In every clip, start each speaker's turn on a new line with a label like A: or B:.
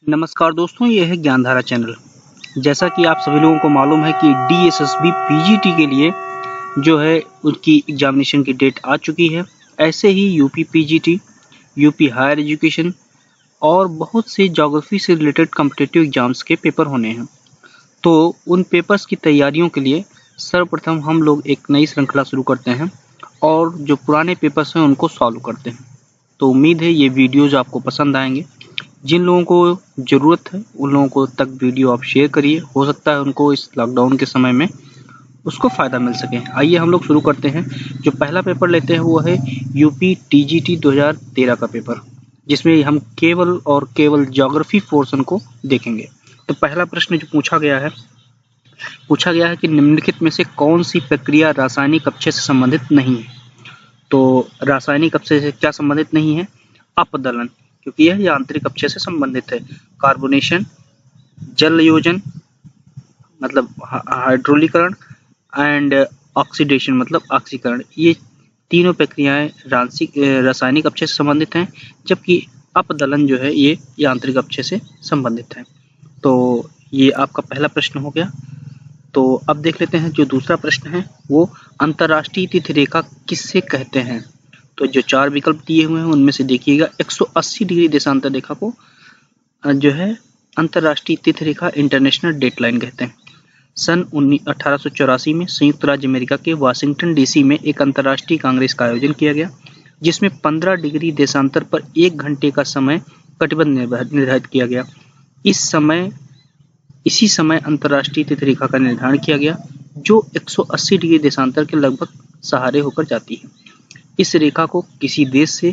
A: नमस्कार दोस्तों, ये है ज्ञानधारा चैनल। जैसा कि आप सभी लोगों को मालूम है कि डीएसएसबी पीजीटी के लिए जो है उनकी एग्जामिनेशन की डेट आ चुकी है। ऐसे ही UP PGT, UP higher education और बहुत से ज्योग्राफी से रिलेटेड कॉम्पिटिटिव एग्जाम्स के पेपर होने हैं। तो उन पेपर्स की तैयारियों के लिए सर्वप्रथम हम लोग एक नई श्रृंखला शुरू करते हैं और जो पुराने पेपर्स हैं उनको सॉल्व करते हैं। तो उम्मीद है ये वीडियोज़ आपको पसंद आएंगे। जिन लोगों को ज़रूरत है उन लोगों को तक वीडियो आप शेयर करिए, हो सकता है उनको इस लॉकडाउन के समय में उसको फ़ायदा मिल सके। आइए हम लोग शुरू करते हैं। जो पहला पेपर लेते हैं वो है यूपी टीजीटी 2013 का पेपर, जिसमें हम केवल और केवल ज्योग्राफी पोर्शन को देखेंगे। तो पहला प्रश्न जो पूछा गया है कि निम्नलिखित में से कौन सी प्रक्रिया रासायनिक अपक्षय से संबंधित नहीं है। तो रासायनिक अपक्षय से क्या संबंधित नहीं है? अपदलन, क्योंकि यह यांत्रिक अपक्षय से संबंधित है। कार्बोनेशन, जल योजन मतलब हाइड्रोलीकरण एंड ऑक्सीडेशन मतलब ऑक्सीकरण, ये तीनों प्रक्रियाएं रासायनिक अपक्षय से संबंधित हैं, जबकि अपदलन जो है ये यांत्रिक अपक्षय से संबंधित है। तो ये आपका पहला प्रश्न हो गया। तो अब देख लेते हैं जो दूसरा प्रश्न है वो अंतर्राष्ट्रीय तिथि रेखा किससे कहते हैं। तो जो चार विकल्प दिए हुए हैं उनमें से देखिएगा 180 डिग्री देशांतर रेखा को जो है अंतर्राष्ट्रीय तिथि रेखा इंटरनेशनल डेटलाइन कहते हैं। सन 1884 में संयुक्त राज्य अमेरिका के वाशिंगटन डीसी में एक अंतर्राष्ट्रीय कांग्रेस का आयोजन किया गया, जिसमें 15 डिग्री देशांतर पर 1 घंटे का समय कटिबंध निर्धारित किया गया। इसी समय अंतर्राष्ट्रीय तिथि रेखा का निर्धारण किया गया, जो 180 डिग्री देशांतर के लगभग सहारे होकर जाती है। इस रेखा को किसी देश से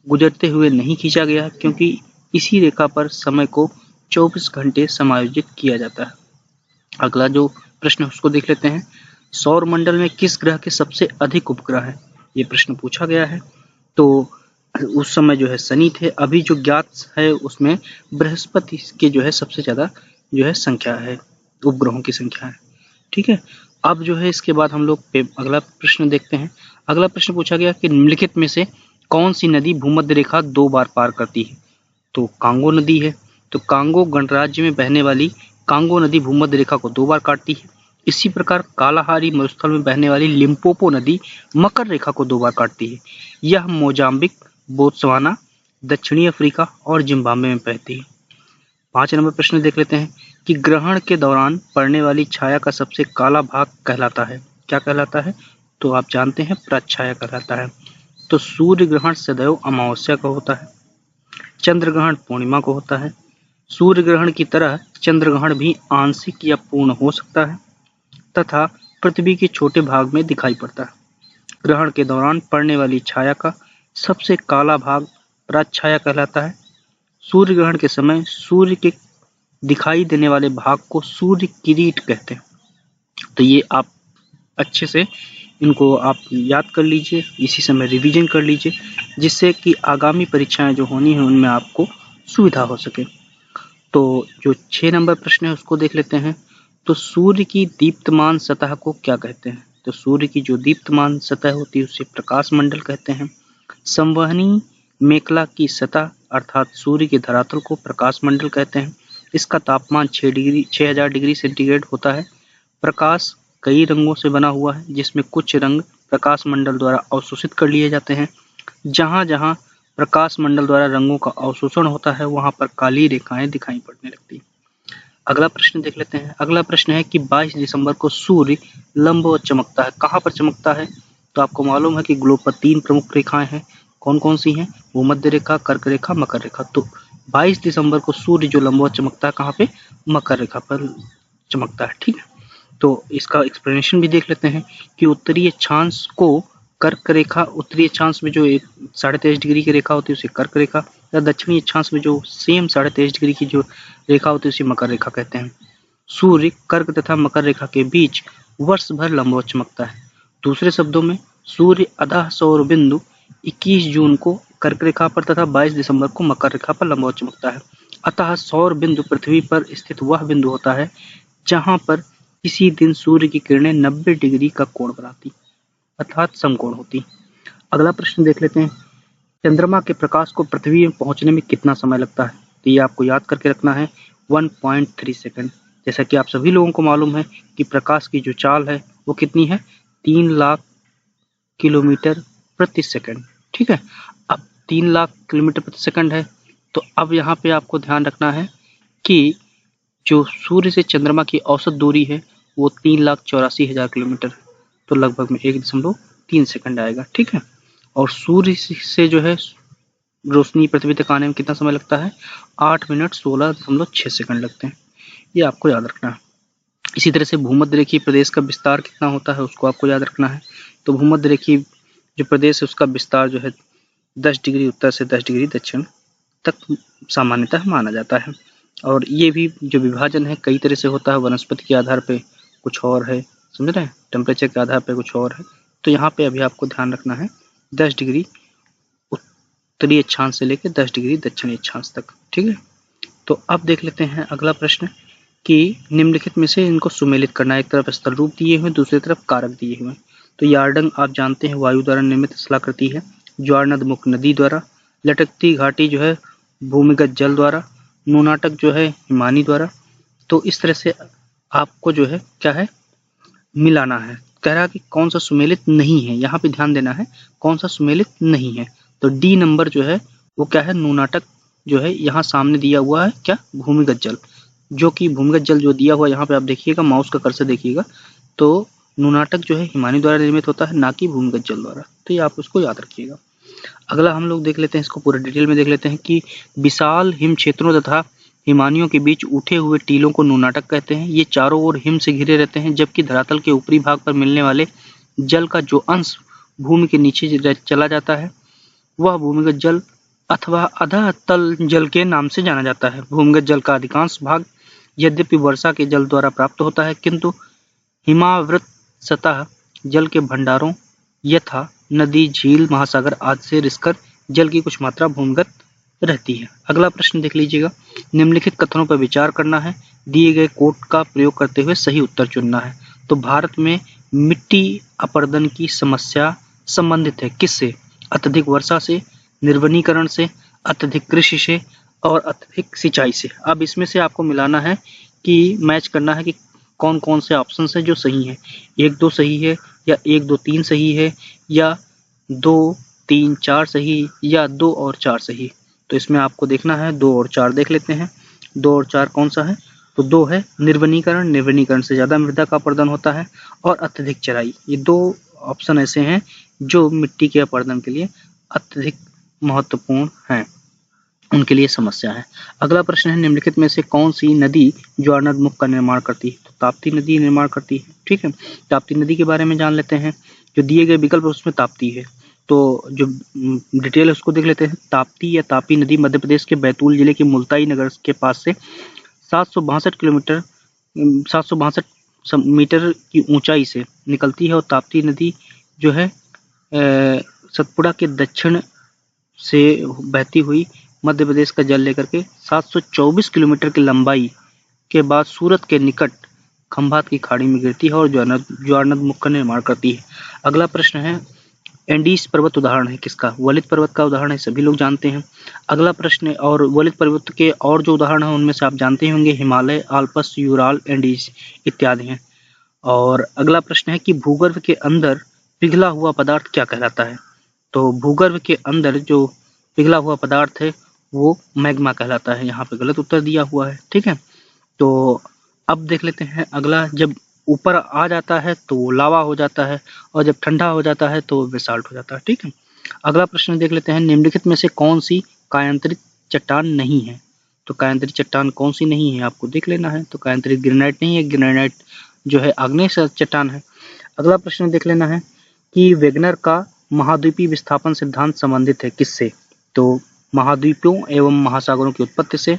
A: गुजरते हुए नहीं खींचा गया, क्योंकि इसी रेखा पर समय को 24 घंटे समायोजित किया जाता है। अगला जो प्रश्न है उसको देख लेते हैं। सौर मंडल में किस ग्रह के सबसे अधिक उपग्रह हैं? ये प्रश्न पूछा गया है। तो उस समय जो है शनि थे, अभी जो ज्ञात है उसमें बृहस्पति के जो है सबसे ज़्यादा जो है संख्या है, उपग्रहों की संख्या है। ठीक है, अब जो है इसके बाद हम लोग अगला प्रश्न देखते हैं। अगला प्रश्न पूछा गया कि निम्नलिखित में से कौन सी नदी भूमध्य रेखा 2 बार पार करती है? तो कांगो नदी है। तो कांगो गणराज्य में बहने वाली कांगो नदी भूमध्य रेखा को 2 बार काटती है। इसी प्रकार कालाहारी मरुस्थल में बहने वाली लिम्पोपो नदी मकर रेखा को 2 बार काटती है। यह मोजाम्बिक, बोत्सवाना, दक्षिणी अफ्रीका और जिम्बाब्वे में बहती है। 5 नंबर प्रश्न देख लेते हैं कि ग्रहण के दौरान पड़ने वाली छाया का सबसे काला भाग कहलाता है। क्या कहलाता है? तो आप जानते हैं प्रच्छाया कहलाता है। तो सूर्य ग्रहण सदैव अमावस्या को होता है, चंद्र ग्रहण पूर्णिमा को होता है। सूर्य ग्रहण की तरह चंद्र ग्रहण भी आंशिक या पूर्ण हो सकता है तथा पृथ्वी के छोटे भाग में दिखाई पड़ता है। ग्रहण के दौरान पड़ने वाली छाया का सबसे काला भाग प्रच्छाया कहलाता है। सूर्य ग्रहण के समय सूर्य के दिखाई देने वाले भाग को सूर्य किरीट कहते हैं। तो ये आप अच्छे से इनको आप याद कर लीजिए, इसी समय रिवीजन कर लीजिए, जिससे कि आगामी परीक्षाएं जो होनी है उनमें आपको सुविधा हो सके। तो जो 6 नंबर प्रश्न है उसको देख लेते हैं। तो सूर्य की दीप्तमान सतह को क्या कहते हैं? तो सूर्य की जो दीप्तमान सतह होती है उसे प्रकाश मंडल कहते हैं। संवहनी मेखला की सतह अर्थात सूर्य के धरातल को प्रकाश मंडल कहते हैं। इसका तापमान 6000 डिग्री सेंटीग्रेड होता है। प्रकाश कई रंगों से बना हुआ है, जिसमें कुछ रंग प्रकाश मंडल द्वारा अवशोषित कर लिए जाते हैं। जहां जहां प्रकाश मंडल द्वारा रंगों का अवशोषण होता है वहां पर काली रेखाएं दिखाई पड़ने लगती हैं। अगला प्रश्न देख लेते हैं। अगला प्रश्न है कि 22 दिसंबर को सूर्य लंबवत चमकता है। कहां पर चमकता है? तो आपको मालूम है कि ग्लोब पर 3 प्रमुख रेखाएं हैं। कौन कौन सी हैं? भूमध्य रेखा, कर्क रेखा, मकर रेखा। तो 22 दिसंबर को सूर्य जो लंबवत चमकता है कहाँ पे? मकर रेखा पर चमकता है। ठीक है, तो इसका एक्सप्लेनेशन भी देख लेते हैं कि उत्तरीय अक्षांश को कर्क रेखा, उत्तरीय अक्षांश में जो एक 23.5 डिग्री की रेखा होती है उसे कर्क रेखा, या दक्षिणी अक्षांश में जो सेम 23.5 डिग्री की जो रेखा होती है उसे मकर रेखा कहते हैं। सूर्य कर्क तथा मकर रेखा के बीच वर्ष भर लंबवत चमकता है। दूसरे शब्दों में सूर्य अधः सौर बिंदु 21 जून को कर्क रेखा पर तथा 22 दिसंबर को मकर रेखा पर लंबवत चमकता है। अतः सौर बिंदु पृथ्वी पर स्थित वह बिंदु होता है जहां पर किसी दिन सूर्य की किरणें 90 डिग्री का कोण बनाती अर्थात समकोण होती। अगला प्रश्न देख लेते हैं। चंद्रमा के प्रकाश को पृथ्वी में पहुंचने में कितना समय लगता है? तो ये आपको याद करके रखना है 1.3 सेकंड। जैसा कि आप सभी लोगों को मालूम है कि प्रकाश की जो चाल है वो कितनी है, 3 लाख किलोमीटर प्रति सेकंड। ठीक है, अब 3 लाख किलोमीटर प्रति सेकंड है, तो अब यहाँ पे आपको ध्यान रखना है कि जो सूर्य से चंद्रमा की औसत दूरी है वो 3,84,000 किलोमीटर, तो लगभग में 1.3 सेकंड आएगा। ठीक है, और सूर्य से जो है रोशनी पृथ्वी तक आने में कितना समय लगता है, 8 मिनट 16.6 सेकंड लगते हैं। ये आपको याद रखना है। इसी तरह से भूमध्य रेखीय प्रदेश का विस्तार कितना होता है उसको आपको याद रखना है। तो भूमध्य रेखीय जो प्रदेश है उसका विस्तार जो है 10 डिग्री उत्तर से 10 डिग्री दक्षिण तक सामान्यतः माना जाता है। और ये भी जो विभाजन है कई तरह से होता है, वनस्पति के आधार पे कुछ और है, समझ रहे हैं, टेम्परेचर के आधार पे कुछ और है। तो यहाँ पे अभी आपको ध्यान रखना है 10 डिग्री उत्तरी अक्षांश से लेकर 10 डिग्री दक्षिणी अक्षांश तक। ठीक है, तो अब देख लेते हैं अगला प्रश्न कि निम्नलिखित में से इनको सुमेलित करना। एक तरफ स्थल रूप दिए हुए, दूसरी तरफ कारक दिए हुए। तो यार्डंग आप जानते हैं वायु द्वारा निर्मित स्थलाकृति है, ज्वारनदमुख नदी द्वारा, लटकती घाटी जो है भूमिगत जल द्वारा, नूनाटक जो है हिमानी द्वारा। तो इस तरह से आपको जो है क्या है मिलाना है। कह रहा कि कौन सा सुमेलित नहीं है, यहाँ पे ध्यान देना है कौन सा सुमेलित नहीं है। तो डी नंबर जो है वो क्या है, नूनाटक जो है यहाँ सामने दिया हुआ है क्या, भूमिगत जल, जो कि भूमिगत जल जो दिया हुआ यहाँ पे आप देखिएगा, माउस का कर्सर देखिएगा, तो नूनाटक जो है हिमानी द्वारा निर्मित होता है, ना कि भूमिगत जल द्वारा। तो ये आप उसको याद रखिएगा। अगला हम लोग देख लेते हैं, इसको पूरा डिटेल में देख लेते हैं कि विशाल हिम क्षेत्रों तथा हिमानियों के बीच उठे हुए टीलों को नूनाटक कहते हैं। ये चारों ओर हिम से घिरे रहते हैं, जबकि धरातल के ऊपरी भाग पर मिलने वाले जल का जो अंश भूमि के नीचे चला जाता है वह भूमिगत जल अथवा अधतल जल के नाम से जाना जाता है। भूमिगत जल का अधिकांश भाग यद्यपि वर्षा के जल द्वारा प्राप्त होता है, किंतु हिमावृत सतह जल के भंडारों यथा नदी, झील, महासागर आदि से रिसकर जल की कुछ मात्रा भूमिगत रहती है। अगला प्रश्न देख लीजिएगा, निम्नलिखित कथनों पर विचार करना है, दिए गए कोट का प्रयोग करते हुए सही उत्तर चुनना है। तो भारत में मिट्टी अपरदन की समस्या संबंधित है किससे, अत्यधिक वर्षा से, निर्वनीकरण से, अत्यधिक कृषि से और अत्यधिक सिंचाई से। अब इसमें से आपको मिलाना है कि मैच करना है कि कौन कौन से ऑप्शन है जो सही है, 1 2 सही है या 1 2 3 सही है या 2 3 4 सही या 2 और 4 सही। तो इसमें आपको देखना है 2 और 4 देख लेते हैं। 2 और 4 कौन सा है, तो 2 है निर्वनीकरण, निर्वनीकरण से ज्यादा मृदा का अपरदन होता है, और अत्यधिक चराई। ये 2 ऑप्शन ऐसे हैं जो मिट्टी के अपरदन के लिए अत्यधिक महत्वपूर्ण हैं, उनके लिए समस्या है। अगला प्रश्न है, निम्नलिखित में से कौन सी नदी ज्वारनदमुख का निर्माण करती है, तो ताप्ती नदी निर्माण करती है। ठीक है, ताप्ती नदी के बारे में जान लेते हैं। जो दिए गए विकल्प उसमें ताप्ती है, तो जो डिटेल है उसको देख लेते हैं। ताप्ती या तापी नदी मध्य प्रदेश के बैतूल जिले के मुल्ताई नगर के पास से 762 मीटर की ऊंचाई से निकलती है, और ताप्ती नदी जो है सतपुड़ा के दक्षिण से बहती हुई मध्य प्रदेश का जल लेकर के 724 किलोमीटर की लंबाई के बाद सूरत के निकट खंभात की खाड़ी में गिरती है और ज्वारनदमुख का निर्माण करती है। अगला प्रश्न है, एंडीज पर्वत उदाहरण है किसका, वलित पर्वत का उदाहरण है, सभी लोग जानते हैं। अगला प्रश्न, और वलित पर्वत के और जो उदाहरण है उनमें से आप जानते होंगे हिमालय, आल्पस, यूराल, एंडीज इत्यादि हैं। और अगला प्रश्न है कि भूगर्भ के अंदर पिघला हुआ पदार्थ क्या कहलाता है, तो भूगर्भ के अंदर जो पिघला हुआ पदार्थ है वो मैग्मा कहलाता है। यहाँ पे गलत उत्तर दिया हुआ है। ठीक है, तो अब देख लेते हैं अगला, जब ऊपर आ जाता है तो वो लावा हो जाता है, और जब ठंडा हो जाता है तो बेसाल्ट हो जाता है। ठीक है, अगला प्रश्न देख लेते हैं, निम्नलिखित में से कौन सी कायांतरित चट्टान नहीं है, तो कायांतरित चट्टान कौन सी नहीं है आपको देख लेना है। तो कायांतरित ग्रेनाइट नहीं है, ग्रेनाइट जो है आग्नेय चट्टान है। अगला प्रश्न देख लेना है कि वेगनर का महाद्वीपीय विस्थापन सिद्धांत संबंधित है किससे, तो महाद्वीपों एवं महासागरों की उत्पत्ति से,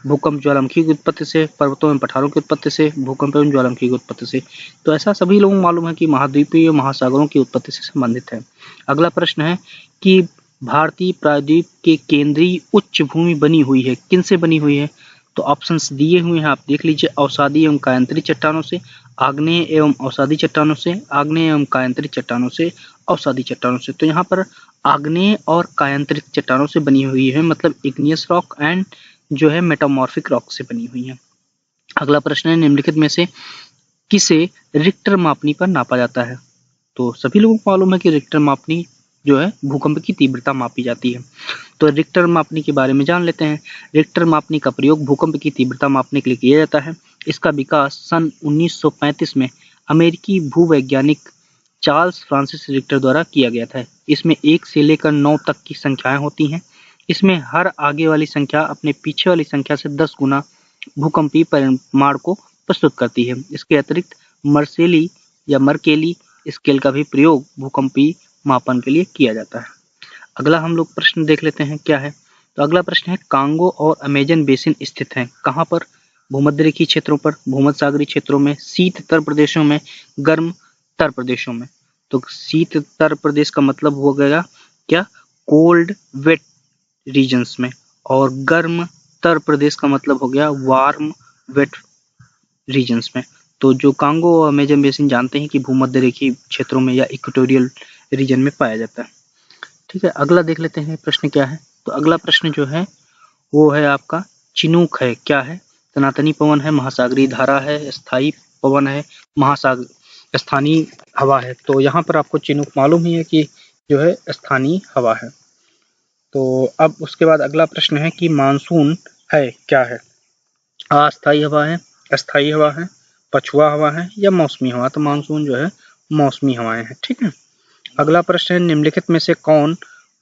A: भूकंप ज्वालामुखी की उत्पत्ति से, पर्वतों एवं पठारों की उत्पत्ति से, भूकंप एवं ज्वालामुखी की उत्पत्ति से। तो ऐसा सभी लोगों को मालूम है कि महाद्वीपीय महासागरों की उत्पत्ति से संबंधित है। अगला प्रश्न है कि भारतीय प्रायद्वीप के केंद्रीय उच्च भूमि बनी हुई है किनसे बनी हुई है, तो ऑप्शंस दिए हुए हैं, आप देख लीजिए। अवसादी एवं कायांतरित चट्टानों से, आग्नेय एवं अवसादी चट्टानों से, आग्नेय एवं कायांतरित चट्टानों से, अवसादी चट्टानों से। तो यहाँ पर आग्नेय और कायांतरित चट्टानों से बनी हुई है, मतलब इग्नियस रॉक एंड जो है मेटामॉर्फिक रॉक से बनी हुई हैं। अगला प्रश्न है, निम्नलिखित में से किसे रिक्टर मापनी पर नापा जाता है? तो सभी लोगों को मालूम है कि रिक्टर मापनी जो है भूकंप की तीव्रता मापी जाती है। तो रिक्टर मापनी के बारे में जान लेते हैं। रिक्टर मापनी का प्रयोग भूकंप की तीव्रता मापने के लिए किया जाता है। इसका विकास सन 1935 में अमेरिकी भूवैज्ञानिक चार्ल्स फ्रांसिस रिक्टर द्वारा किया गया था। इसमें 1 से लेकर 9 तक की संख्याएं होती हैं। इसमें हर आगे वाली संख्या अपने पीछे वाली संख्या से 10 गुना भूकंपीय परिमाण को प्रस्तुत करती है। इसके अतिरिक्त मर्सेली या मर्केली स्केल का भी प्रयोग भूकंपीय मापन के लिए किया जाता है। अगला हम लोग प्रश्न देख लेते हैं क्या है। तो अगला प्रश्न है, कांगो और अमेजन बेसिन स्थित हैं कहाँ पर? भूमध्य रेखीय क्षेत्रों पर, भूमध्य सागरीय क्षेत्रों में, शीततर प्रदेशों में, गर्म तर प्रदेशों में। तो शीततर प्रदेश का मतलब हो गया क्या? कोल्ड वेट रीजन्स में। और गर्म तर प्रदेश का मतलब हो गया वार्म वेट रीजन्स में। तो जो कांगो और अमेजन बेसिन जानते हैं कि भूमध्य रेखीय क्षेत्रों में या इक्वेटोरियल रीजन में पाया जाता है। ठीक है, अगला देख लेते हैं प्रश्न क्या है। तो अगला प्रश्न जो है वो है आपका चिनूक है क्या है? सनातनी पवन है, महासागरीय धारा है, स्थायी पवन है, महासागर स्थानीय हवा है। तो यहाँ पर आपको चिनूक मालूम ही है कि जो है स्थानीय हवा है। तो अब उसके बाद अगला प्रश्न है कि मानसून है क्या है? अस्थायी हवा है, अस्थायी हवा है, पछुआ हवा है या मौसमी हवा? तो मानसून जो है मौसमी हवाएं हैं। ठीक है, अगला प्रश्न है, निम्नलिखित में से कौन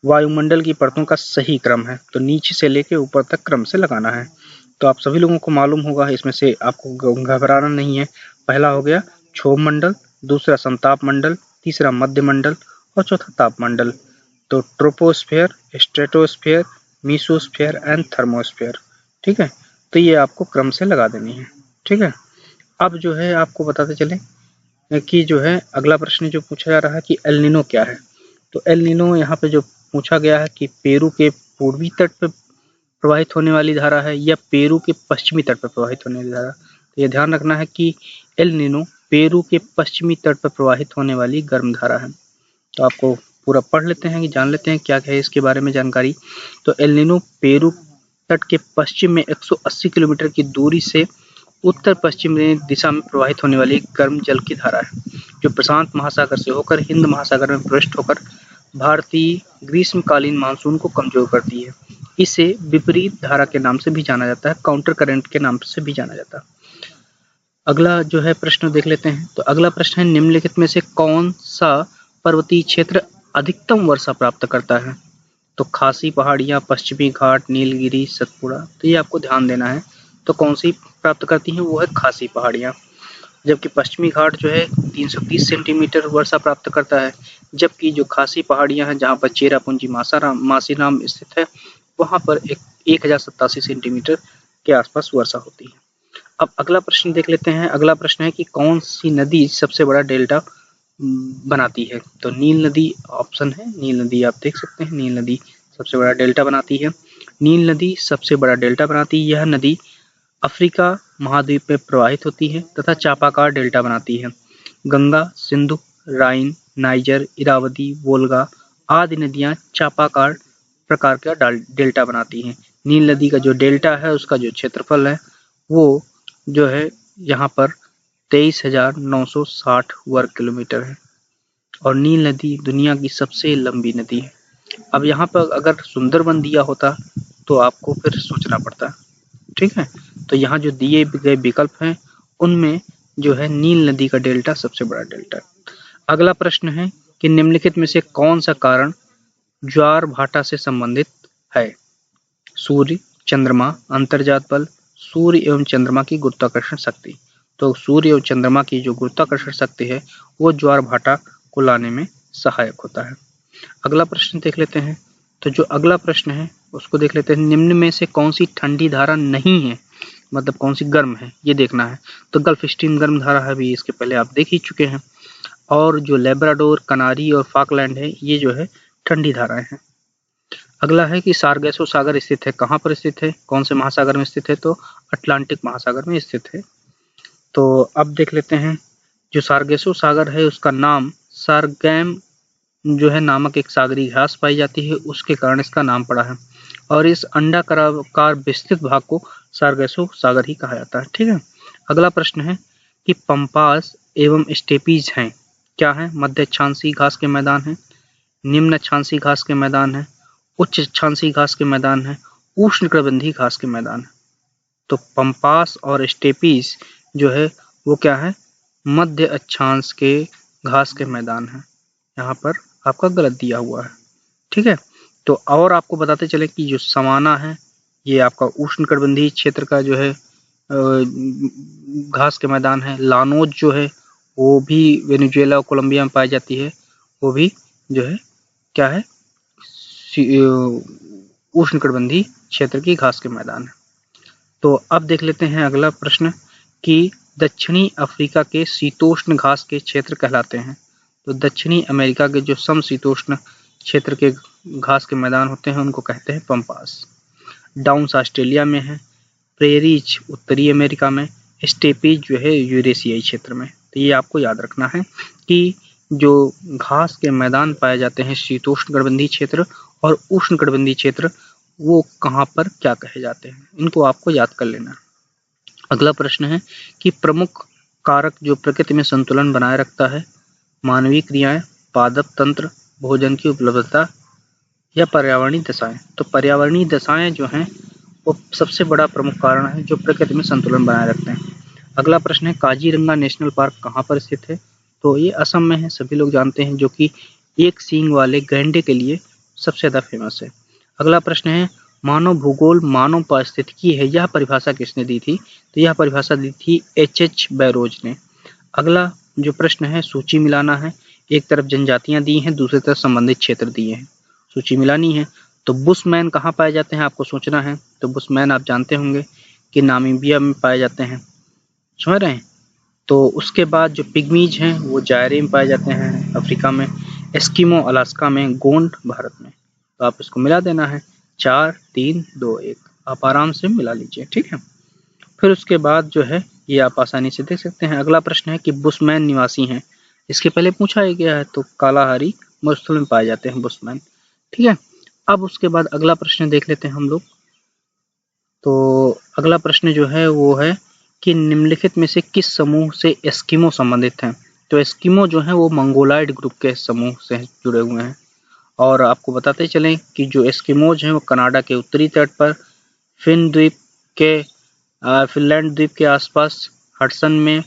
A: वायुमंडल की परतों का सही क्रम है? तो नीचे से लेकर ऊपर तक क्रम से लगाना है। तो आप सभी लोगों को मालूम होगा, इसमें से आपको घबराना नहीं है। पहला हो गया क्षोभ मंडल, दूसरा समताप मंडल, तीसरा मध्य मंडल और चौथा ताप मंडल। तो troposphere, stratosphere, mesosphere and thermosphere. ठीक है, तो ये आपको क्रम से लगा देनी है। ठीक है, अब जो है आपको बताते चले कि जो है अगला प्रश्न जो पूछा जा रहा है कि एल नीनो क्या है। तो एल नीनो यहाँ पे जो पूछा गया है कि पेरू के पूर्वी तट पर प्रवाहित होने वाली धारा है या पेरू के पश्चिमी तट पर प्रवाहित होने वाली धारा। तो ये ध्यान रखना है कि एल नीनो पेरू के पश्चिमी तट पर प्रवाहित होने वाली गर्म धारा है। तो आपको पूरा पढ़ लेते हैं कि जान लेते हैं क्या है इसके बारे में जानकारी। तो एल नीनो पेरू तट के पश्चिम में 180 किलोमीटर की दूरी से उत्तर पश्चिम दिशा में प्रवाहित होने वाली गर्म जल की धारा है, जो प्रशांत महासागर से होकर हिंद महासागर में प्रविष्ट होकर भारतीय ग्रीष्मकालीन मानसून को कमजोर करती है। इसे विपरीत धारा के नाम से भी जाना जाता है, काउंटर करंट के नाम से भी जाना जाता है। अगला जो है प्रश्न देख लेते हैं। तो अगला प्रश्न है, निम्नलिखित में से कौन सा पर्वतीय क्षेत्र अधिकतम वर्षा प्राप्त करता है? तो खासी पहाड़ियां, पश्चिमी घाट, नीलगिरी, सतपुड़ा। तो ये आपको ध्यान देना है। तो कौन सी प्राप्त करती हैं? वो है खासी पहाड़ियां। जबकि पश्चिमी घाट जो है 330 सेंटीमीटर वर्षा प्राप्त करता है, जबकि जो खासी पहाड़ियां हैं जहां पर चेरापूंजी मासीराम स्थित है वहां पर 1087 सेंटीमीटर के आसपास वर्षा होती है। अब अगला प्रश्न देख लेते हैं। अगला प्रश्न है कि कौन सी नदी सबसे बड़ा डेल्टा बनाती है? तो नील नदी ऑप्शन है, नील नदी आप देख सकते हैं, नील नदी सबसे बड़ा डेल्टा बनाती है। नील नदी सबसे बड़ा डेल्टा बनाती है। यह नदी अफ्रीका महाद्वीप में प्रवाहित होती है तथा चापाकार डेल्टा बनाती है। गंगा, सिंधु, राइन, नाइजर, इरावती, वोल्गा आदि नदियां चापाकार प्रकार का डेल्टा बनाती हैं। नील नदी का जो डेल्टा है उसका जो क्षेत्रफल है वो जो है यहाँ पर 23,960 वर्ग किलोमीटर है और नील नदी दुनिया की सबसे लंबी नदी है। अब यहाँ पर अगर सुंदरबन दिया होता तो आपको फिर सोचना पड़ता। ठीक है, तो यहाँ जो दिए गए विकल्प हैं उनमें जो है नील नदी का डेल्टा सबसे बड़ा डेल्टा है। अगला प्रश्न है कि निम्नलिखित में से कौन सा कारण ज्वार भाटा से संबंधित है? सूर्य, चंद्रमा, अंतर्जात बल, सूर्य एवं चंद्रमा की गुरुत्वाकर्षण शक्ति। तो सूर्य एवं चंद्रमा की जो गुरुत्वाकर्षण शक्ति है वो ज्वार भाटा को लाने में सहायक होता है। अगला प्रश्न देख लेते हैं। तो जो अगला प्रश्न है उसको देख लेते हैं। निम्न में से कौन सी ठंडी धारा नहीं है, मतलब कौन सी गर्म है, ये देखना है। तो गल्फ स्ट्रीम गर्म धारा है, भी इसके पहले आप देख ही चुके हैं। और जो लेब्राडोर, कनारी और फाकलैंड है ये जो है ठंडी धाराएं हैं। अगला है कि सारगेसो सागर स्थित है, कहाँ पर स्थित है, कौन से महासागर में स्थित है? तो अटलांटिक महासागर में स्थित है। तो अब देख लेते हैं। जो सारगेसो सागर है उसका नाम सारगैम जो है नामक एक सागरीय घास पाई जाती है, उसके कारण इसका नाम पड़ा है। और इस अंडाकार विस्तृत भाग को सारगैसो सागर ही कहा जाता है। ठीक है। अगला प्रश्न है कि पंपास एवं स्टेपीज हैं क्या है? मध्य अक्षांशीय घास के मैदान है, निम्न अक्षांशीय घास के मैदान है, उच्च अक्षांशीय घास के मैदान है, उष्णकटिबंधीय घास के मैदान है। तो पंपास और स्टेपीज जो है वो क्या है? मध्य अक्षांश के घास के मैदान है। यहाँ पर आपका गलत दिया हुआ है। ठीक है। तो और आपको बताते चले कि जो सवाना है ये आपका उष्णकटिबंधीय क्षेत्र का जो है घास के मैदान है। लानोज जो है वो भी वेनेजुएला और कोलंबिया में पाई जाती है, वो भी जो है क्या है? उष्णकटिबंधीय क्षेत्र की घास के मैदान है। तो अब देख लेते हैं अगला प्रश्न कि दक्षिणी अफ्रीका के शीतोष्ण घास के क्षेत्र कहलाते हैं। तो दक्षिणी अमेरिका के जो समशीतोष्ण क्षेत्र के घास के मैदान होते हैं उनको कहते हैं पंपास। डाउन्स ऑस्ट्रेलिया में है, प्रेरीज उत्तरी अमेरिका में, स्टेपीज जो है यूरेशियाई क्षेत्र में। तो ये आपको याद रखना है कि जो घास के मैदान पाए जाते हैं शीतोष्णकटिबंधीय क्षेत्र और उष्णकटिबंधीय क्षेत्र वो कहाँ पर क्या कहे जाते हैं, इनको आपको याद कर लेना। अगला प्रश्न है कि प्रमुख कारक जो प्रकृति में संतुलन बनाए रखता है, मानवीय क्रियाएं, पादप तंत्र, भोजन की उपलब्धता या पर्यावरणीय दशाएं। तो पर्यावरणीय दशाएं जो हैं वो सबसे बड़ा प्रमुख कारण है जो प्रकृति में संतुलन बनाए रखते हैं। अगला प्रश्न है काजीरंगा नेशनल पार्क कहाँ पर स्थित है? तो ये असम में है, सभी लोग जानते हैं, जो कि एक सींग वाले गैंडे के लिए सबसे ज्यादा फेमस है। अगला प्रश्न है मानव भूगोल मानव पारिस्थितिकी है, यह परिभाषा किसने दी थी? तो यह परिभाषा दी थी H.H. बैरोज ने। अगला जो प्रश्न है सूची मिलाना है, एक तरफ जनजातियां दी हैं, दूसरी तरफ संबंधित क्षेत्र दिए हैं, सूची मिलानी है। तो बुशमैन कहाँ पाए जाते हैं आपको सोचना है। तो बुशमैन आप जानते होंगे कि नामीबिया में पाए जाते हैं, समझ रहे हैं। तो उसके बाद जो पिग्मीज हैं वो जायरे में पाए जाते हैं अफ्रीका में, एस्किमो अलास्का में, गोंड भारत में। तो आप इसको मिला देना है 4 3 2 1, आप आराम से मिला लीजिए। ठीक है। फिर उसके बाद जो है ये आप आसानी से देख सकते हैं। अगला प्रश्न है कि बुशमैन निवासी हैं, इसके पहले पूछा ही गया है। तो कालाहारी मरुस्थल में पाए जाते हैं बुशमैन। ठीक है। अब उसके बाद अगला प्रश्न देख लेते हैं हम लोग। तो अगला प्रश्न जो है वो है कि निम्नलिखित में से किस समूह से एस्किमो संबंधित हैं? तो एस्किमो जो है वो मंगोलाइड ग्रुप के समूह से जुड़े हुए हैं। और आपको बताते चलें कि जो एस्किमोज हैं वो कनाडा के उत्तरी तट पर, फिनलैंड द्वीप के आसपास, हडसन में,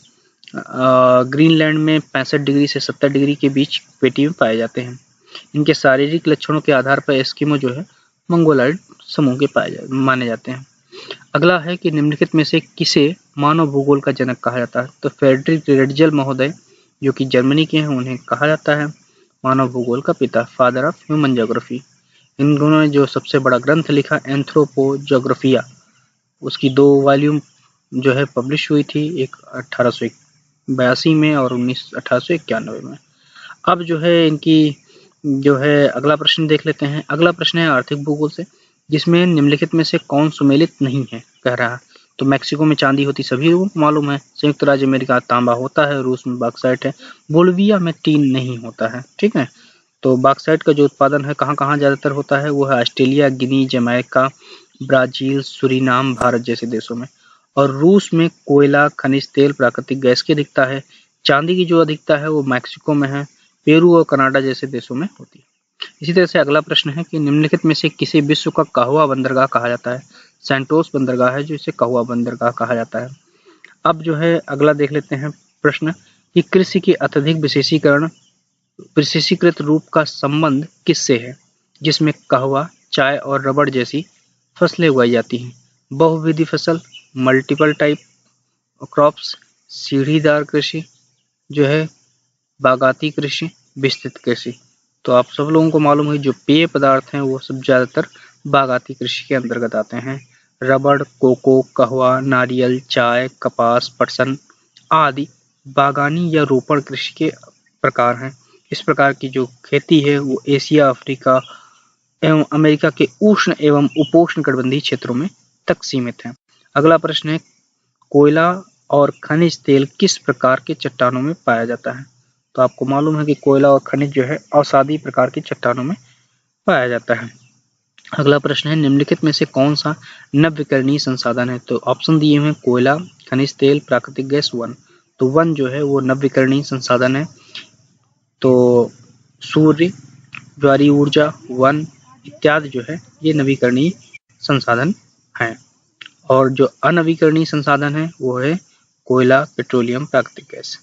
A: ग्रीनलैंड में 65 डिग्री से 70 डिग्री के बीच पेटी में पाए जाते हैं। इनके शारीरिक लक्षणों के आधार पर एस्किमो जो है मंगोलाइड समूह के माने जाते हैं। अगला है कि निम्नलिखित में से किसे मानव भूगोल का जनक कहा जाता है? तो फ्रेडरिक रेडजल महोदय जो कि जर्मनी के हैं उन्हें कहा जाता है मानव भूगोल का पिता, फादर ऑफ ह्यूमन ज्योग्राफी। इन दोनों ने जो सबसे बड़ा ग्रंथ लिखा एंथ्रोपोजोग्राफिया, उसकी 2 वॉल्यूम जो है पब्लिश हुई थी, एक 1882 में और 1891 में। अब जो है इनकी जो है अगला प्रश्न देख लेते हैं। अगला प्रश्न है आर्थिक भूगोल से, जिसमें निम्नलिखित में से कौन सुमेलित नहीं है कह रहा है। तो मैक्सिको में चांदी होती सभी लोगों को मालूम है, संयुक्त राज्य अमेरिका तांबा होता है, रूस में बॉक्साइट है, बोलिविया में टीन नहीं होता है। ठीक है। तो बॉक्साइट का जो उत्पादन है कहाँ कहाँ ज्यादातर होता है, वो है ऑस्ट्रेलिया, गिनी, जमैका, ब्राजील, सुरीनाम, भारत जैसे देशों में। और रूस में कोयला, खनिज तेल, प्राकृतिक गैस की अधिकता है। चांदी की जो अधिकता है वो मैक्सिको में है, पेरू और कनाडा जैसे देशों में होती है। इसी तरह से अगला प्रश्न है कि निम्नलिखित में से किसे विश्व का कहवा बंदरगाह कहा जाता है? सैंटोस बंदरगाह है जो इसे कहवा बंदरगाह कहा जाता है। अब जो है अगला देख लेते हैं प्रश्न कि कृषि के अत्यधिक विशेषीकृत रूप का संबंध किससे है, जिसमें कहवा, चाय और रबड़ जैसी फसलें उगाई जाती हैं? बहुविधि फसल, मल्टीपल टाइप क्रॉप्स, सीढ़ीदार कृषि जो है, बागाती कृषि, विस्तृत कृषि। तो आप सब लोगों को मालूम है जो पेय पदार्थ हैं वो सब ज्यादातर बागाती कृषि के अंतर्गत आते हैं। रबड़, कोको, कहवा, नारियल, चाय, कपास, पटसन आदि बागानी या रोपण कृषि के प्रकार हैं। इस प्रकार की जो खेती है वो एशिया, अफ्रीका एवं अमेरिका के उष्ण एवं उपोष्ण कटिबंधीय क्षेत्रों में तक सीमित है। अगला प्रश्न है कोयला और खनिज तेल किस प्रकार के चट्टानों में पाया जाता है? तो आपको मालूम है कि कोयला और खनिज जो है अवसादी प्रकार की चट्टानों में पाया जाता है। अगला प्रश्न है, निम्नलिखित में से कौन सा नवीकरणीय संसाधन है? तो ऑप्शन दिए हुए हैं कोयला, खनिज तेल, प्राकृतिक गैस, वन। तो वन जो है वो नवीकरणीय संसाधन है। तो सूर्य, ज्वारीय ऊर्जा, वन इत्यादि जो है ये नवीकरणीय संसाधन हैं। और जो अनवीकरणीय संसाधन है वो है कोयला, पेट्रोलियम, प्राकृतिक गैस।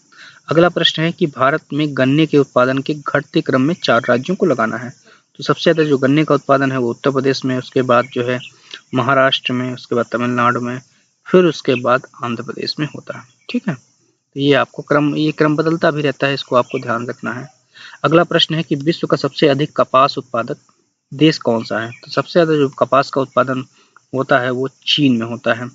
A: अगला प्रश्न है कि भारत में गन्ने के उत्पादन के घटते क्रम में 4 राज्यों को लगाना है। तो सबसे ज्यादा जो गन्ने का उत्पादन है वो उत्तर प्रदेश में, उसके बाद जो है महाराष्ट्र में, उसके बाद तमिलनाडु में, फिर उसके बाद आंध्र प्रदेश में होता है। ठीक है, तो ये क्रम बदलता भी रहता है, इसको आपको ध्यान रखना है। अगला प्रश्न है कि विश्व का सबसे अधिक कपास उत्पादक देश कौन सा है? तो सबसे ज्यादा जो कपास का उत्पादन होता है वो चीन में होता है,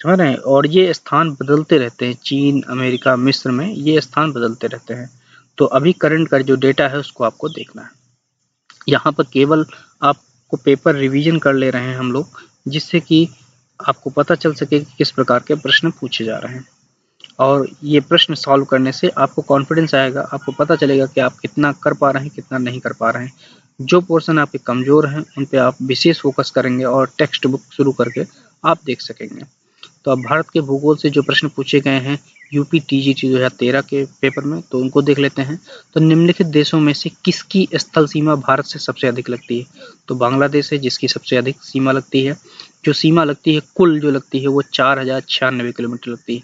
A: समझ रहे हैं। और ये स्थान बदलते रहते हैं, चीन, अमेरिका, मिस्र में ये स्थान बदलते रहते हैं। तो अभी करंट का जो डेटा है उसको आपको देखना है। यहाँ पर केवल आपको पेपर रिवीजन कर ले रहे हैं हम लोग, जिससे कि आपको पता चल सके कि किस प्रकार के प्रश्न पूछे जा रहे हैं। और ये प्रश्न सॉल्व करने से आपको कॉन्फिडेंस आएगा, आपको पता चलेगा कि आप कितना कर पा रहे हैं, कितना नहीं कर पा रहे हैं। जो पोर्शन आपके कमजोर हैं उन पे आप विशेष फोकस करेंगे और टेक्स्ट बुक शुरू करके आप देख सकेंगे। तो अब भारत के भूगोल से जो प्रश्न पूछे गए हैं यूपी टीजीटी 2013 के पेपर में, तो उनको देख लेते हैं। तो निम्नलिखित देशों में से किसकी स्थल सीमा भारत से सबसे अधिक लगती है? तो बांग्लादेश है जिसकी सबसे अधिक सीमा लगती है। जो सीमा लगती है कुल जो लगती है वो 4096 किलोमीटर लगती है।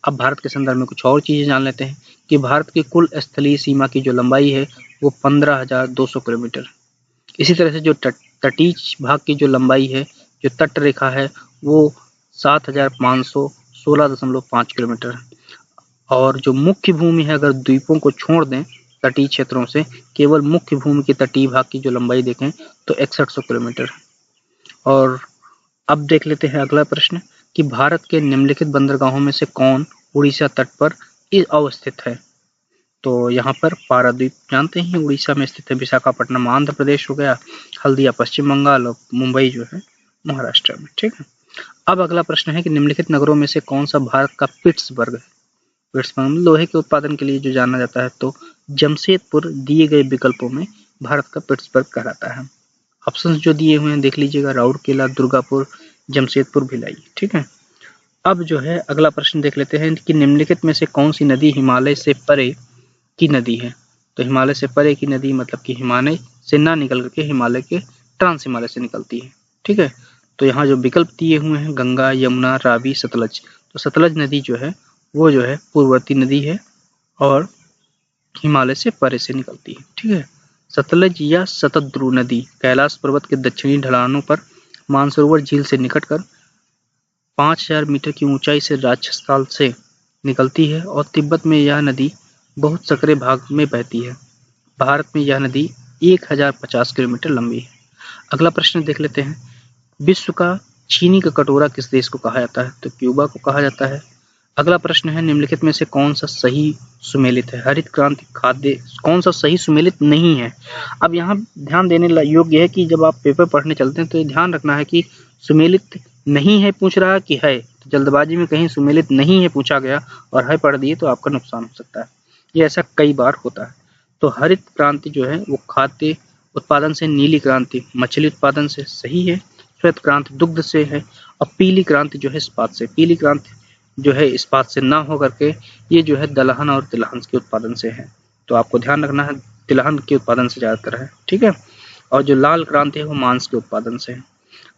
A: अब भारत के संदर्भ में कुछ और चीजें जान लेते हैं कि भारत की कुल स्थलीय सीमा की जो लंबाई है वो 15,200 किलोमीटर। इसी तरह से जो तटीय भाग की जो लंबाई है, जो तट रेखा है, वो 7,516.5 किलोमीटर। और जो मुख्य भूमि है, अगर द्वीपों को छोड़ दें तटीय क्षेत्रों से, केवल मुख्य भूमि के तटीय भाग की जो लंबाई देखें तो 6100 किलोमीटर। और अब देख लेते हैं अगला प्रश्न कि भारत के निम्नलिखित बंदरगाहों में से कौन उड़ीसा तट पर अवस्थित है? तो यहाँ पर पारादीप जानते हैं उड़ीसा में स्थित है, विशाखापट्टनम आंध्र प्रदेश हो गया, हल्दिया पश्चिम बंगाल और मुंबई जो है महाराष्ट्र में। ठीक है, अब अगला प्रश्न है कि निम्नलिखित नगरों में से कौन सा भारत का पिट्सबर्ग है? पिट्सबर्ग लोहे के उत्पादन के लिए जो जाना जाता है, तो जमशेदपुर दिए गए विकल्पों में भारत का पिट्सबर्ग कहलाता है। ऑप्शंस जो दिए हुए हैं देख लीजिएगा, राउरकेला, दुर्गापुर, जमशेदपुर, भिलाई। ठीक है, अब जो है अगला प्रश्न देख लेते हैं कि निम्नलिखित में से कौन सी नदी हिमालय से परे की नदी है? तो हिमालय से परे की नदी मतलब कि हिमालय से ना निकल करके हिमालय के ट्रांस हिमालय से निकलती है। ठीक है, तो यहाँ जो विकल्प दिए हुए हैं गंगा, यमुना, रावी, सतलज। तो सतलज नदी जो है वो जो है पूर्ववर्ती नदी है और हिमालय से परे से निकलती है। ठीक है, सतलज या शतद्रु नदी कैलाश पर्वत के दक्षिणी ढलानों पर मानसरोवर झील से निकटकर 5000 मीटर की ऊंचाई से राजस्थान से निकलती है और तिब्बत में यह नदी बहुत सकरे भाग में बहती है। भारत में यह नदी 1050 किलोमीटर लंबी है। अगला प्रश्न देख लेते हैं, विश्व का चीनी का कटोरा किस देश को कहा जाता है? तो क्यूबा को कहा जाता है। अगला प्रश्न है, निम्नलिखित में से कौन सा सही सुमेलित है? हरित क्रांति खाद्य कौन सा सही सुमेलित नहीं है? अब यहाँ ध्यान देने योग्य है कि जब आप पेपर पढ़ने चलते हैं तो ये ध्यान रखना है कि सुमेलित नहीं है पूछ रहा है कि है। तो जल्दबाजी में कहीं सुमेलित नहीं है पूछा गया और है पढ़ दिए तो आपका नुकसान हो सकता है। ये ऐसा कई बार होता है। तो हरित क्रांति जो है वो खाद्य उत्पादन से, नीली क्रांति मछली उत्पादन से सही है, श्वेत क्रांति दुग्ध से है और पीली क्रांति जो है इस्पात से। पीली क्रांति जो है इस्पात से ना होकर के ये जो है दलहन और तिलहन के उत्पादन से है। तो आपको ध्यान रखना है तिलहन के उत्पादन से ज्यादातर है। ठीक है, और जो लाल क्रांति है वो मांस के उत्पादन से है।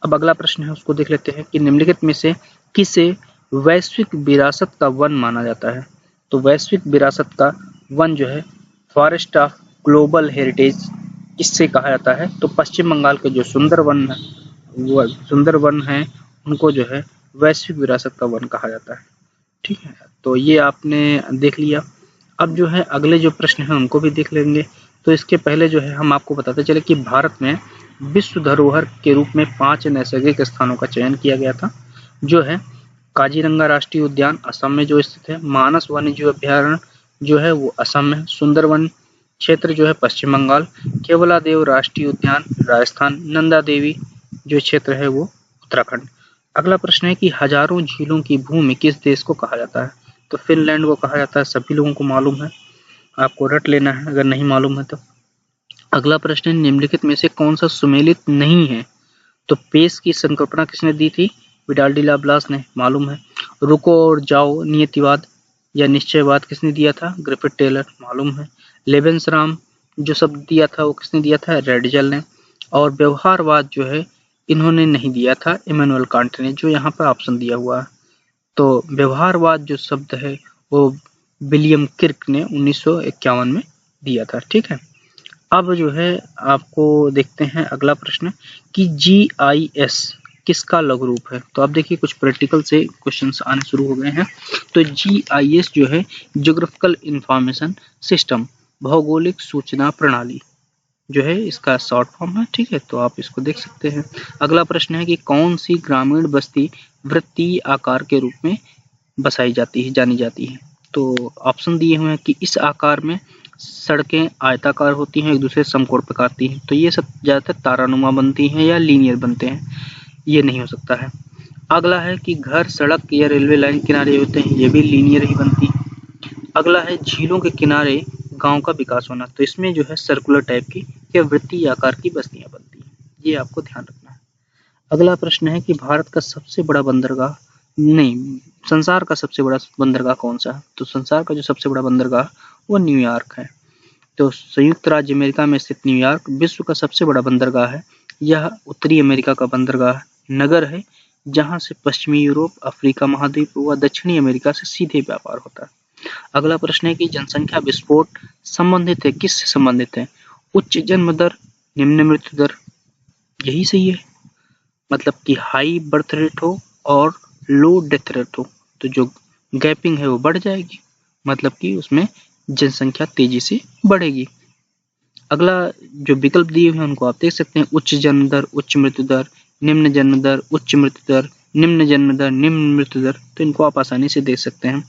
A: अब अगला प्रश्न है उसको देख लेते हैं कि निम्नलिखित में से किसे वैश्विक विरासत का वन माना जाता है? तो वैश्विक विरासत का वन जो है फॉरेस्ट ऑफ ग्लोबल हेरिटेज किससे कहा जाता है? तो पश्चिम बंगाल के जो सुंदर वन है उनको जो है वैश्विक विरासत का वन कहा जाता है। ठीक है, तो ये आपने देख लिया। अब जो है अगले जो प्रश्न है उनको भी देख लेंगे। तो इसके पहले जो है हम आपको बताते चले कि भारत में विश्व धरोहर के रूप में 5 नैसर्गिक स्थानों का चयन किया गया था, जो है काजीरंगा राष्ट्रीय उद्यान असम में जो स्थित है, मानस वन्यजीव अभ्यारण्य जो है वो असम में, सुंदरवन क्षेत्र जो है पश्चिम बंगाल, केवलादेव राष्ट्रीय उद्यान राजस्थान, नंदा देवी जो क्षेत्र है वो उत्तराखंड। अगला प्रश्न है कि हजारों झीलों की भूमि किस देश को कहा जाता है? तो फिनलैंड को कहा जाता है। सभी लोगों को मालूम है, आपको रट लेना है अगर नहीं मालूम है तो। अगला प्रश्न है, निम्नलिखित में से कौन सा सुमेलित नहीं है? तो पेस की संकल्पना किसने दी थी? विडाल डी ला ब्लास ने, मालूम है। रुको और जाओ नियतिवाद या निश्चयवाद किसने दिया था? ग्रिफिथ टेलर, मालूम है। लेबेंसराम जो शब्द दिया था वो किसने दिया था? रेडजल ने। और व्यवहारवाद जो है इन्होंने नहीं दिया था, इमैनुअल कांट ने, जो यहाँ पर ऑप्शन दिया हुआ है। तो व्यवहारवाद जो शब्द है वो विलियम किर्क ने 1951 में दिया था। ठीक है, अब जो है आपको देखते हैं अगला प्रश्न कि GIS किसका लघु रूप है। तो आप देखिए कुछ प्रैक्टिकल से क्वेश्चंस आने शुरू हो गए हैं। तो GIS जो है ज्योग्राफिकल इंफॉर्मेशन सिस्टम, भौगोलिक सूचना प्रणाली जो है इसका शॉर्ट फॉर्म है। ठीक है, तो आप इसको देख सकते हैं। अगला प्रश्न है कि कौन सी ग्रामीण बस्ती वृत्तीय आकार के रूप में बसाई जाती है, जानी जाती है। तो ऑप्शन दिए हुए हैं कि इस आकार में सड़कें आयताकार होती हैं, एक दूसरे समकोण पर काटती हैं। तो ये सब ज्यादातर तारानुमा बनती हैं या लीनियर बनते हैं, ये नहीं हो सकता है। अगला है कि घर सड़क या रेलवे लाइन किनारे होते हैं, ये भी लीनियर ही बनती है। अगला है झीलों के किनारे गांव का विकास होना, तो इसमें जो है सर्कुलर टाइप की या वृत्तीय आकार की बस्तियां बनती हैं, ये आपको ध्यान रखना है। अगला प्रश्न है कि भारत का सबसे बड़ा बंदरगाह, नहीं, संसार का सबसे बड़ा बंदरगाह कौन सा है? तो संसार का जो सबसे बड़ा बंदरगाह वो न्यूयॉर्क है। तो संयुक्त राज्य अमेरिका में स्थित न्यूयॉर्क विश्व का सबसे बड़ा बंदरगाह है। यह उत्तरी अमेरिका का बंदरगाह नगर है, जहां से पश्चिमी यूरोप, अफ्रीका महाद्वीप व दक्षिणी अमेरिका से सीधे व्यापार होता है। अगला प्रश्न है कि जनसंख्या विस्फोट संबंधित है, किससे संबंधित है? उच्च जन्म दर, निम्न मृत्यु दर, यही सही है। मतलब कि हाई बर्थ रेट हो और लो डेथ रेट हो, तो जो गैपिंग है वो बढ़ जाएगी, मतलब कि उसमें जनसंख्या तेजी से बढ़ेगी। अगला जो विकल्प दिए हुए हैं उनको आप देख सकते हैं, उच्च जन्म दर, उच्च मृत्यु दर, निम्न जन्म दर, उच्च मृत्यु दर, निम्न जन्म दर, निम्न मृत्यु दर, तो इनको आप आसानी से देख सकते हैं।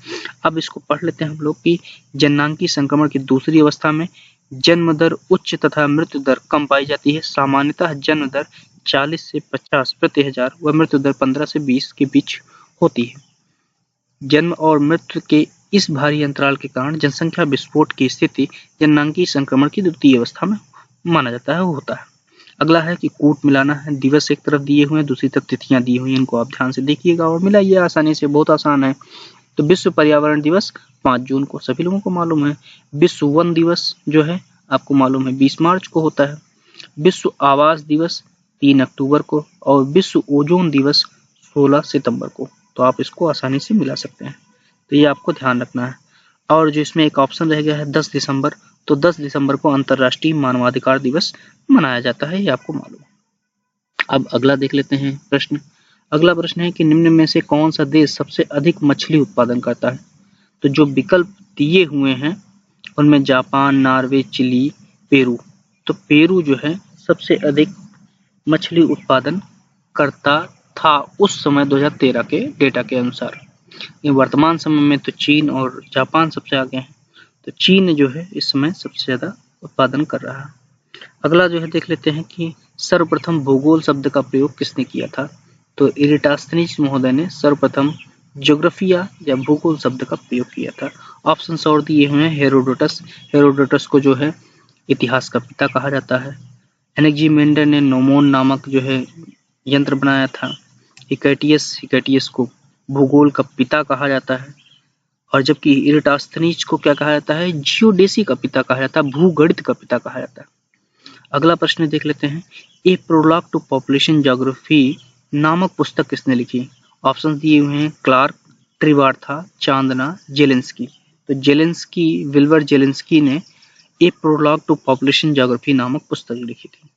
A: अब इसको पढ़ लेते हैं हम लोग कि जननांगी संक्रमण की दूसरी अवस्था में जन्म दर उच्च तथा मृत्यु दर कम पाई जाती है। सामान्यतः जन्म दर 40 से 50 प्रति हजार व मृत्यु दर 15 से 20 के बीच होती है। जन्म और मृत्यु के इस भारी अंतराल के कारण जनसंख्या विस्फोट की स्थिति जननांगी संक्रमण की द्वितीय अवस्था में माना जाता है, वो होता है। अगला है कि कूट मिलाना है, दिवस एक तरफ दिए हुए हैं, दूसरी तरफ तिथियां दी हुई हैं, इनको आप ध्यान से देखिएगा और मिलाइए आसानी से, बहुत आसान है। तो विश्व पर्यावरण दिवस 5 जून को सभी लोगों को मालूम है। विश्व वन दिवस जो है आपको मालूम है 20 मार्च को होता है। विश्व आवास दिवस 3 अक्टूबर को और विश्व ओजोन दिवस 16 सितंबर को। तो आप इसको आसानी से मिला सकते हैं, तो ये आपको ध्यान रखना है। और जो इसमें एक ऑप्शन रह गया है 10 दिसंबर, तो 10 दिसंबर को अंतर्राष्ट्रीय मानवाधिकार दिवस मनाया जाता है, ये आपको मालूम है। अब अगला देख लेते हैं प्रश्न। अगला प्रश्न है कि निम्न में से कौन सा देश सबसे अधिक मछली उत्पादन करता है? तो जो विकल्प दिए हुए हैं उनमें जापान, नॉर्वे, चिली, पेरू। तो पेरू जो है सबसे अधिक मछली उत्पादन करता था उस समय 2013 के डेटा के अनुसार। वर्तमान समय में तो चीन और जापान सबसे आगे हैं, तो चीन जो है इस समय सबसे ज्यादा उत्पादन कर रहा है। अगला जो है देख लेते हैं कि सर्वप्रथम भूगोल शब्द का प्रयोग किसने किया था? तो इरेटास्थनीज महोदय ने सर्वप्रथम ज्योग्राफिया या भूगोल शब्द का प्रयोग किया था। ऑप्शन और दिए हुए हैं, हेरोडोटस, हेरोडोटस को जो है इतिहास का पिता कहा जाता है। एनेक्जीमेंडर ने नोमोन नामक जो है यंत्र बनाया था। हिकैटियस को भूगोल का पिता कहा जाता है, और जबकि इरेटास्थनीज को क्या कहा जाता है? जियोडेसी का पिता कहा जाता है, भूगणित का पिता कहा जाता है। अगला प्रश्न देख लेते हैं, ए प्रोलॉग टू पॉपुलेशन ज्योग्राफी नामक पुस्तक किसने लिखी? ऑप्शन दिए हुए हैं, क्लार्क, ट्रिवार्था, चांदना, जेलेंस्की। तो जेलेंस्की, विल्बर जेलेंस्की ने ए प्रोलॉग टू पॉपुलेशन ज्योग्राफी नामक पुस्तक लिखी थी।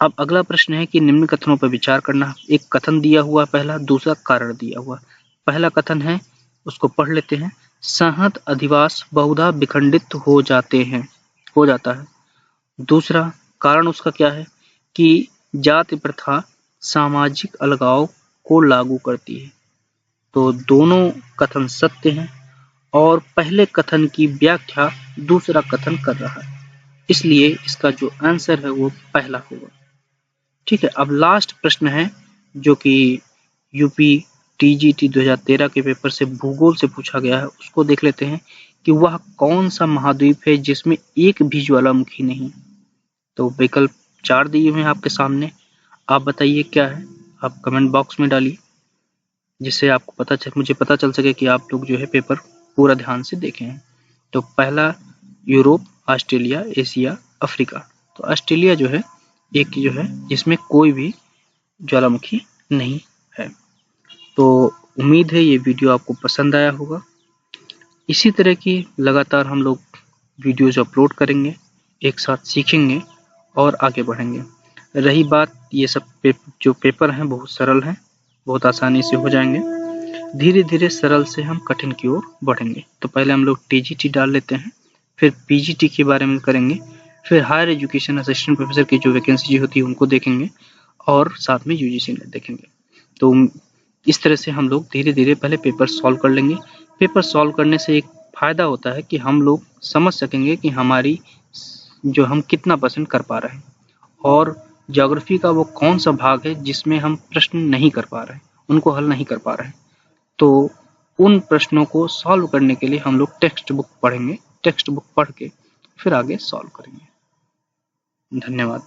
A: अब अगला प्रश्न है कि निम्न कथनों पर विचार करना। एक कथन दिया हुआ पहला, दूसरा कारण दिया हुआ। पहला कथन है, उसको पढ़ लेते हैं, संहत अधिवास बहुधा विखंडित हो जाता है। दूसरा कारण उसका क्या है कि जाति प्रथा सामाजिक अलगाव को लागू करती है। तो दोनों कथन सत्य हैं और पहले कथन की व्याख्या दूसरा कथन कर रहा है, इसलिए इसका जो आंसर है वो पहला होगा। ठीक है, अब लास्ट प्रश्न है जो कि यूपी टीजीटी 2013 के पेपर से भूगोल से पूछा गया है, उसको देख लेते हैं कि वह कौन सा महाद्वीप है जिसमें एक भी ज्वालामुखी नहीं। तो विकल्प 4 दिए हुए हैं आपके सामने। आप बताइए क्या है, आप कमेंट बॉक्स में डालिए, जिससे आपको मुझे पता चल सके कि आप लोग जो है पेपर पूरा ध्यान से देखे हैं। तो पहला यूरोप, ऑस्ट्रेलिया, एशिया, अफ्रीका। तो ऑस्ट्रेलिया जो है एक जो है जिसमें कोई भी ज्वालामुखी नहीं है। तो उम्मीद है ये वीडियो आपको पसंद आया होगा। इसी तरह की लगातार हम लोग वीडियोज अपलोड करेंगे, एक साथ सीखेंगे और आगे बढ़ेंगे। रही बात, ये सब जो पेपर हैं बहुत सरल हैं, बहुत आसानी से हो जाएंगे। धीरे धीरे सरल से हम कठिन की ओर बढ़ेंगे। तो पहले हम लोग टीजीटी डाल लेते हैं, फिर पीजीटी के बारे में करेंगे, फिर हायर एजुकेशन असिस्टेंट प्रोफेसर की जो वैकेंसी होती है उनको देखेंगे और साथ में यूजीसी नेट देखेंगे। तो इस तरह से हम लोग धीरे धीरे पहले पेपर सॉल्व कर लेंगे। पेपर सॉल्व करने से एक फ़ायदा होता है कि हम लोग समझ सकेंगे कि हमारी जो हम कितना परसेंट कर पा रहे हैं, और ज्योग्राफी का वो कौन सा भाग है जिसमें हम प्रश्न नहीं कर पा रहे हैं, उनको हल नहीं कर पा रहे हैं। तो उन प्रश्नों को सॉल्व करने के लिए हम लोग टेक्स्ट बुक पढ़ेंगे, टेक्स्ट बुक पढ़ के फिर आगे सॉल्व करेंगे। धन्यवाद।